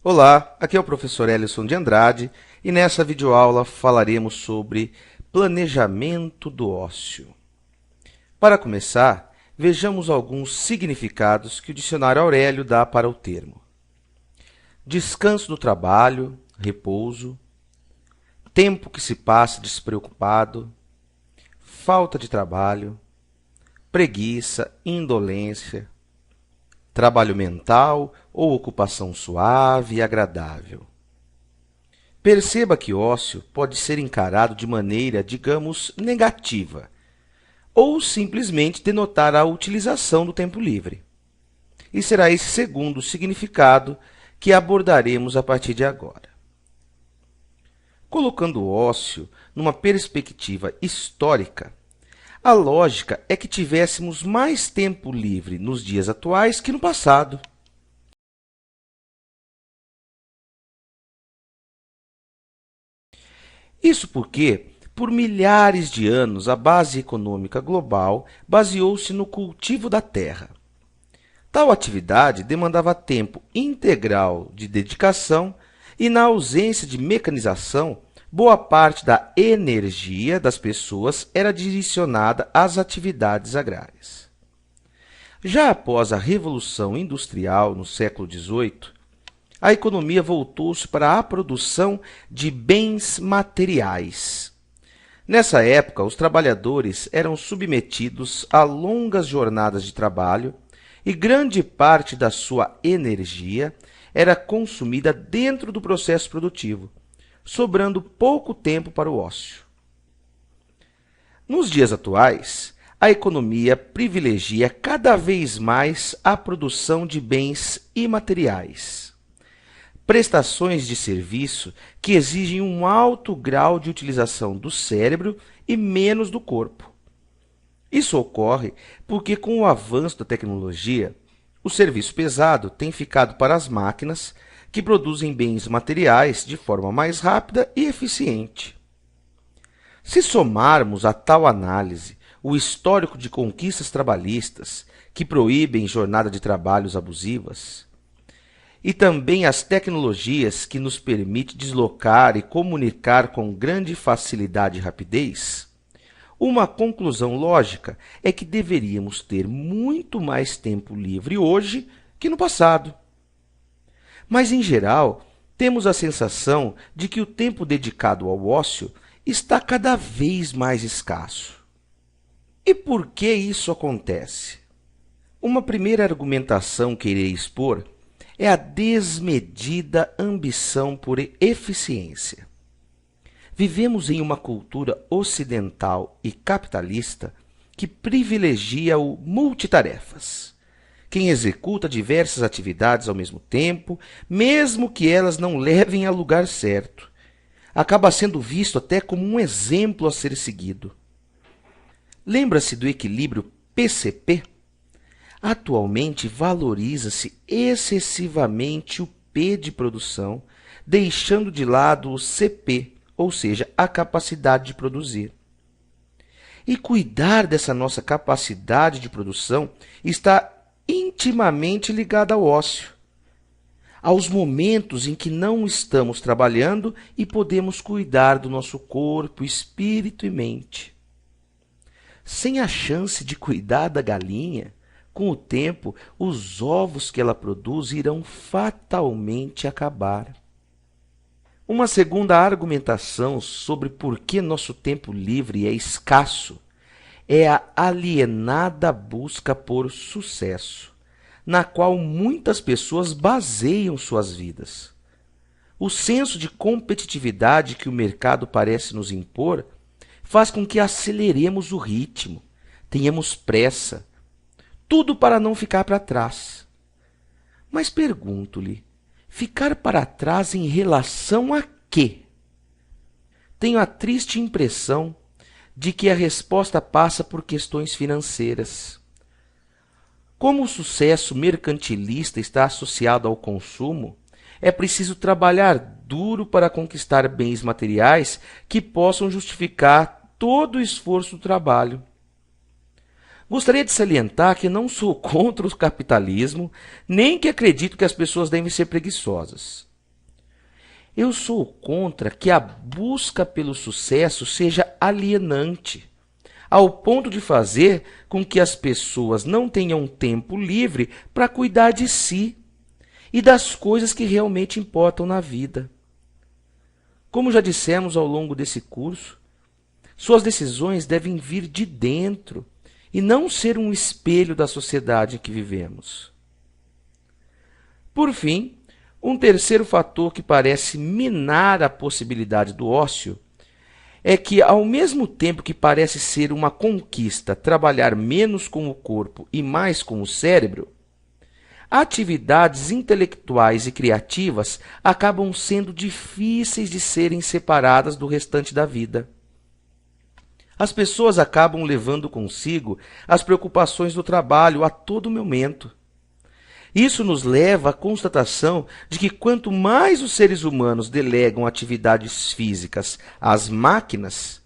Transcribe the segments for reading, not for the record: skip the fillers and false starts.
Olá, aqui é o professor Elison de Andrade e nessa videoaula falaremos sobre planejamento do ócio. Para começar, vejamos alguns significados que o dicionário Aurélio dá para o termo. Descanso do trabalho, repouso, tempo que se passa despreocupado, falta de trabalho, preguiça, indolência, trabalho mental ou ocupação suave e agradável. Perceba que ócio pode ser encarado de maneira, digamos, negativa, ou simplesmente denotar a utilização do tempo livre. E será esse segundo significado que abordaremos a partir de agora. Colocando o ócio numa perspectiva histórica, a lógica é que tivéssemos mais tempo livre nos dias atuais que no passado. Isso porque, por milhares de anos, a base econômica global baseou-se no cultivo da terra. Tal atividade demandava tempo integral de dedicação e, na ausência de mecanização, boa parte da energia das pessoas era direcionada às atividades agrárias. Já após a Revolução Industrial, no século XVIII, a economia voltou-se para a produção de bens materiais. Nessa época, os trabalhadores eram submetidos a longas jornadas de trabalho e grande parte da sua energia era consumida dentro do processo produtivo, sobrando pouco tempo para o ócio. Nos dias atuais, a economia privilegia cada vez mais a produção de bens imateriais, prestações de serviço que exigem um alto grau de utilização do cérebro e menos do corpo. Isso ocorre porque, com o avanço da tecnologia, o serviço pesado tem ficado para as máquinas que produzem bens materiais de forma mais rápida e eficiente. Se somarmos a tal análise o histórico de conquistas trabalhistas que proíbem jornada de trabalhos abusivas, e também as tecnologias que nos permitem deslocar e comunicar com grande facilidade e rapidez, uma conclusão lógica é que deveríamos ter muito mais tempo livre hoje que no passado. Mas, em geral, temos a sensação de que o tempo dedicado ao ócio está cada vez mais escasso. E por que isso acontece? Uma primeira argumentação que irei expor é a desmedida ambição por eficiência. Vivemos em uma cultura ocidental e capitalista que privilegia o multitarefas. Quem executa diversas atividades ao mesmo tempo, mesmo que elas não levem ao lugar certo, acaba sendo visto até como um exemplo a ser seguido. Lembra-se do equilíbrio PCP? Atualmente, valoriza-se excessivamente o P de produção, deixando de lado o CP, ou seja, a capacidade de produzir. E cuidar dessa nossa capacidade de produção está intimamente ligado ao ócio, aos momentos em que não estamos trabalhando e podemos cuidar do nosso corpo, espírito e mente. Sem a chance de cuidar da galinha, com o tempo, os ovos que ela produz irão fatalmente acabar. Uma segunda argumentação sobre por que nosso tempo livre é escasso é a alienada busca por sucesso, na qual muitas pessoas baseiam suas vidas. O senso de competitividade que o mercado parece nos impor faz com que aceleremos o ritmo, tenhamos pressa, tudo para não ficar para trás. Mas pergunto-lhe, ficar para trás em relação a quê? Tenho a triste impressão de que a resposta passa por questões financeiras. Como o sucesso mercantilista está associado ao consumo, é preciso trabalhar duro para conquistar bens materiais que possam justificar todo o esforço do trabalho. Gostaria de salientar que não sou contra o capitalismo, nem que acredito que as pessoas devem ser preguiçosas. Eu sou contra que a busca pelo sucesso seja alienante, ao ponto de fazer com que as pessoas não tenham tempo livre para cuidar de si e das coisas que realmente importam na vida. Como já dissemos ao longo desse curso, suas decisões devem vir de dentro e não ser um espelho da sociedade em que vivemos. Por fim, um terceiro fator que parece minar a possibilidade do ócio é que, ao mesmo tempo que parece ser uma conquista trabalhar menos com o corpo e mais com o cérebro, atividades intelectuais e criativas acabam sendo difíceis de serem separadas do restante da vida. As pessoas acabam levando consigo as preocupações do trabalho a todo momento. Isso nos leva à constatação de que quanto mais os seres humanos delegam atividades físicas às máquinas,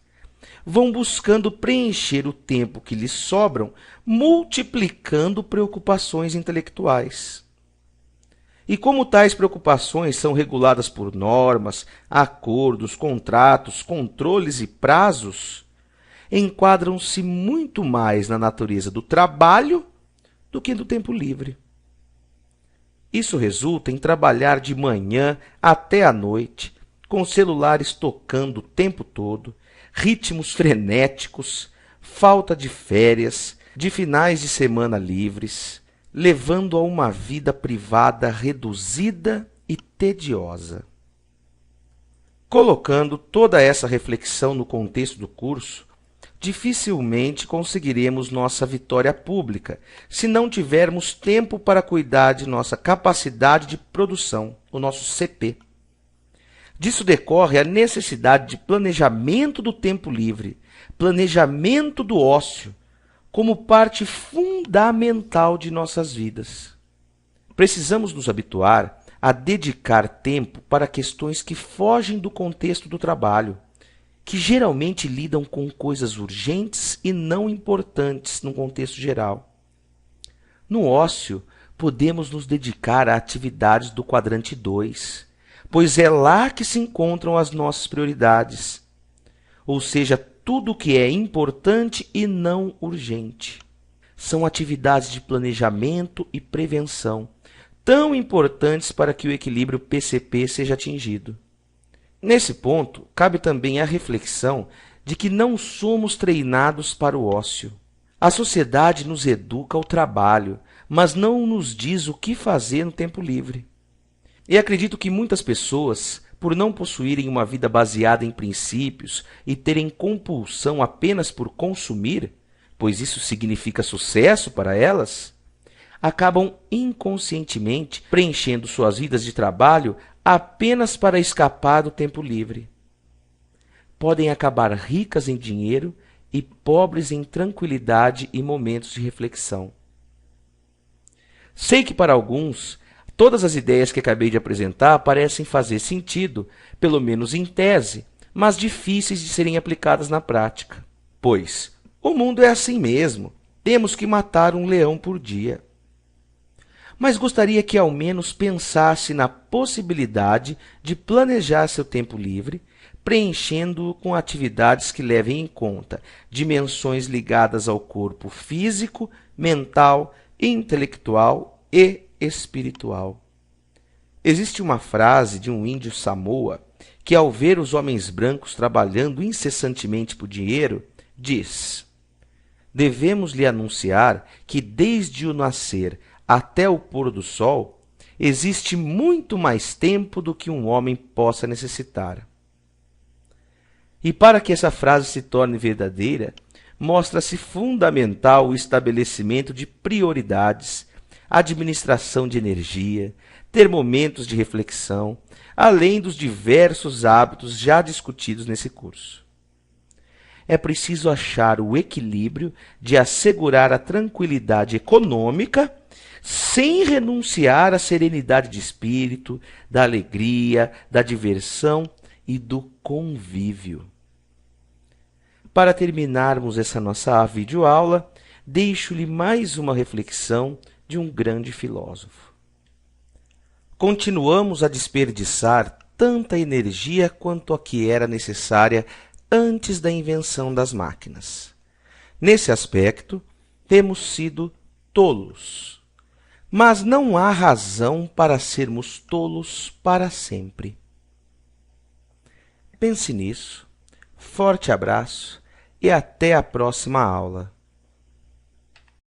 vão buscando preencher o tempo que lhes sobram, multiplicando preocupações intelectuais. E como tais preocupações são reguladas por normas, acordos, contratos, controles e prazos, enquadram-se muito mais na natureza do trabalho do que do tempo livre. Isso resulta em trabalhar de manhã até à noite, com celulares tocando o tempo todo, ritmos frenéticos, falta de férias, de finais de semana livres, levando a uma vida privada reduzida e tediosa. Colocando toda essa reflexão no contexto do curso, dificilmente conseguiremos nossa vitória pública se não tivermos tempo para cuidar de nossa capacidade de produção, o nosso CP. Disso decorre a necessidade de planejamento do tempo livre, planejamento do ócio, como parte fundamental de nossas vidas. Precisamos nos habituar a dedicar tempo para questões que fogem do contexto do trabalho, que geralmente lidam com coisas urgentes e não importantes no contexto geral. No ócio, podemos nos dedicar a atividades do quadrante 2, pois é lá que se encontram as nossas prioridades, ou seja, tudo o que é importante e não urgente. São atividades de planejamento e prevenção, tão importantes para que o equilíbrio PCP seja atingido. Nesse ponto, cabe também a reflexão de que não somos treinados para o ócio. A sociedade nos educa ao trabalho, mas não nos diz o que fazer no tempo livre. E acredito que muitas pessoas, por não possuírem uma vida baseada em princípios e terem compulsão apenas por consumir, pois isso significa sucesso para elas, acabam inconscientemente preenchendo suas vidas de trabalho apenas para escapar do tempo livre. Podem acabar ricas em dinheiro e pobres em tranquilidade e momentos de reflexão. Sei que para alguns, todas as ideias que acabei de apresentar parecem fazer sentido, pelo menos em tese, mas difíceis de serem aplicadas na prática. Pois o mundo é assim mesmo, temos que matar um leão por dia. Mas gostaria que ao menos pensasse na possibilidade de planejar seu tempo livre, preenchendo-o com atividades que levem em conta dimensões ligadas ao corpo físico, mental, intelectual e espiritual. Existe uma frase de um índio Samoa que, ao ver os homens brancos trabalhando incessantemente por dinheiro, diz: devemos lhe anunciar que desde o nascer até o pôr do sol, existe muito mais tempo do que um homem possa necessitar. E para que essa frase se torne verdadeira, mostra-se fundamental o estabelecimento de prioridades, administração de energia, ter momentos de reflexão, além dos diversos hábitos já discutidos nesse curso. É preciso achar o equilíbrio de assegurar a tranquilidade econômica sem renunciar à serenidade de espírito, da alegria, da diversão e do convívio. Para terminarmos essa nossa videoaula, deixo-lhe mais uma reflexão de um grande filósofo. Continuamos a desperdiçar tanta energia quanto a que era necessária antes da invenção das máquinas. Nesse aspecto, temos sido tolos. Mas não há razão para sermos tolos para sempre. Pense nisso. Forte abraço e até a próxima aula.